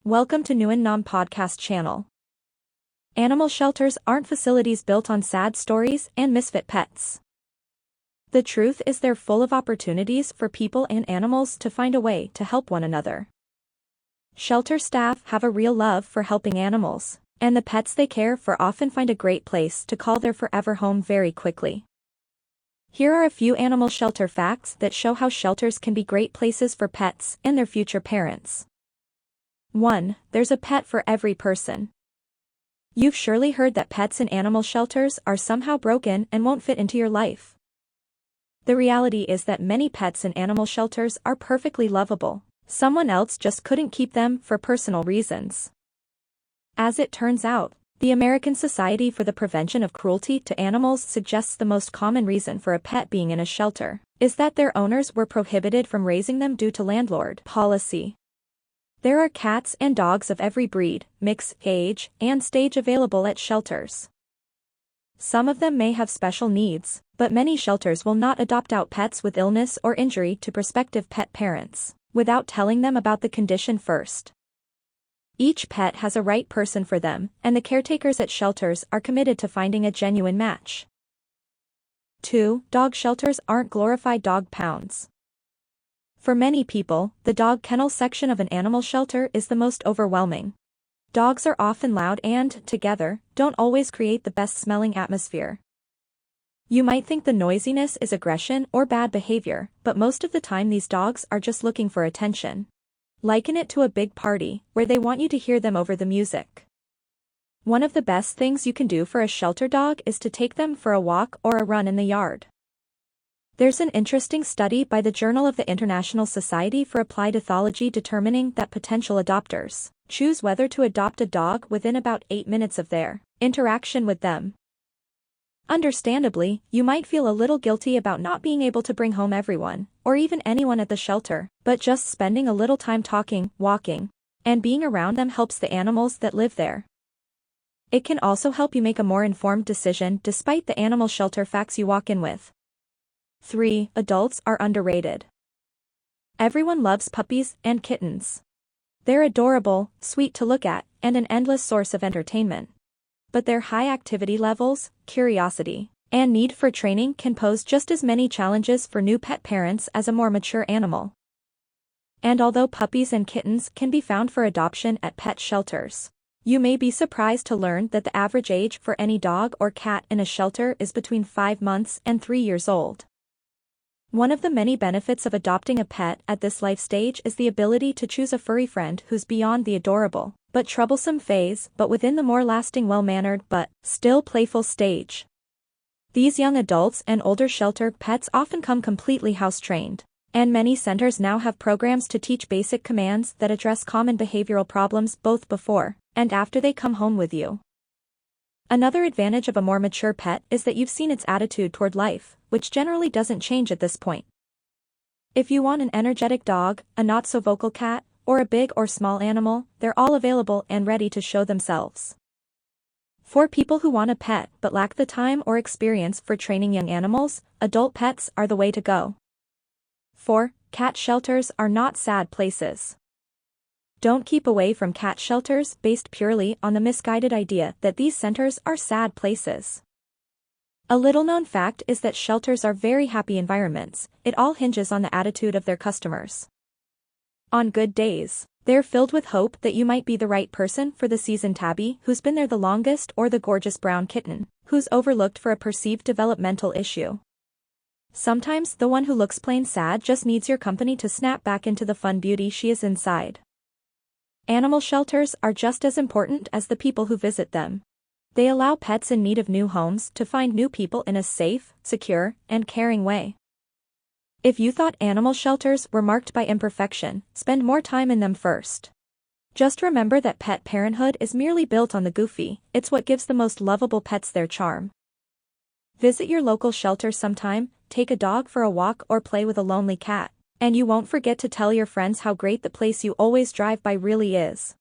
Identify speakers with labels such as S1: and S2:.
S1: Welcome to Nguyen Nam Podcast Channel. Animal shelters aren't facilities built on sad stories and misfit pets. The truth is they're full of opportunities for people and animals to find a way to help one another. Shelter staff have a real love for helping animals, and the pets they care for often find a great place to call their forever home very quickly. Here are a few animal shelter facts that show how shelters can be great places for pets and their future parents. 1. There's a pet for every person. You've surely heard that pets in animal shelters are somehow broken and won't fit into your life. The reality is that many pets in animal shelters are perfectly lovable. Someone else just couldn't keep them for personal reasons. As it turns out, the American Society for the Prevention of Cruelty to Animals suggests the most common reason for a pet being in a shelter is that their owners were prohibited from raising them due to landlord policy. There are cats and dogs of every breed, mix, age, and stage available at shelters. Some of them may have special needs, but many shelters will not adopt out pets with illness or injury to prospective pet parents, without telling them about the condition first. Each pet has a right person for them, and the caretakers at shelters are committed to finding a genuine match. 2. Dog shelters aren't glorified dog pounds. For many people, the dog kennel section of an animal shelter is the most overwhelming. Dogs are often loud and, together, don't always create the best-smelling atmosphere. You might think the noisiness is aggression or bad behavior, but most of the time these dogs are just looking for attention. Liken it to a big party, where they want you to hear them over the music. One of the best things you can do for a shelter dog is to take them for a walk or a run in the yard. There's an interesting study by the Journal of the International Society for Applied Ethology determining that potential adopters choose whether to adopt a dog within about 8 minutes of their interaction with them. Understandably, you might feel a little guilty about not being able to bring home everyone, or even anyone at the shelter, but just spending a little time talking, walking, and being around them helps the animals that live there. It can also help you make a more informed decision despite the animal shelter facts you walk in with. 3. Adults are underrated. Everyone loves puppies and kittens. They're adorable, sweet to look at, and an endless source of entertainment. But their high activity levels, curiosity, and need for training can pose just as many challenges for new pet parents as a more mature animal. And although puppies and kittens can be found for adoption at pet shelters, you may be surprised to learn that the average age for any dog or cat in a shelter is between 5 months and 3 years old. One of the many benefits of adopting a pet at this life stage is the ability to choose a furry friend who's beyond the adorable but troublesome phase but within the more lasting well-mannered but still playful stage. These young adults and older shelter pets often come completely house-trained, and many centers now have programs to teach basic commands that address common behavioral problems both before and after they come home with you. Another advantage of a more mature pet is that you've seen its attitude toward life, which generally doesn't change at this point. If you want an energetic dog, a not-so-vocal cat, or a big or small animal, they're all available and ready to show themselves. For people who want a pet but lack the time or experience for training young animals, adult pets are the way to go. 4. Cat shelters are not sad places. Don't keep away from cat shelters based purely on the misguided idea that these centers are sad places. A little-known fact is that shelters are very happy environments. It all hinges on the attitude of their customers. On good days, they're filled with hope that you might be the right person for the seasoned tabby who's been there the longest or the gorgeous brown kitten who's overlooked for a perceived developmental issue. Sometimes the one who looks plain sad just needs your company to snap back into the fun beauty she is inside. Animal shelters are just as important as the people who visit them. They allow pets in need of new homes to find new people in a safe, secure, and caring way. If you thought animal shelters were marked by imperfection, spend more time in them first. Just remember that pet parenthood is merely built on the goofy, it's what gives the most lovable pets their charm. Visit your local shelter sometime, take a dog for a walk or play with a lonely cat. And you won't forget to tell your friends how great the place you always drive by really is.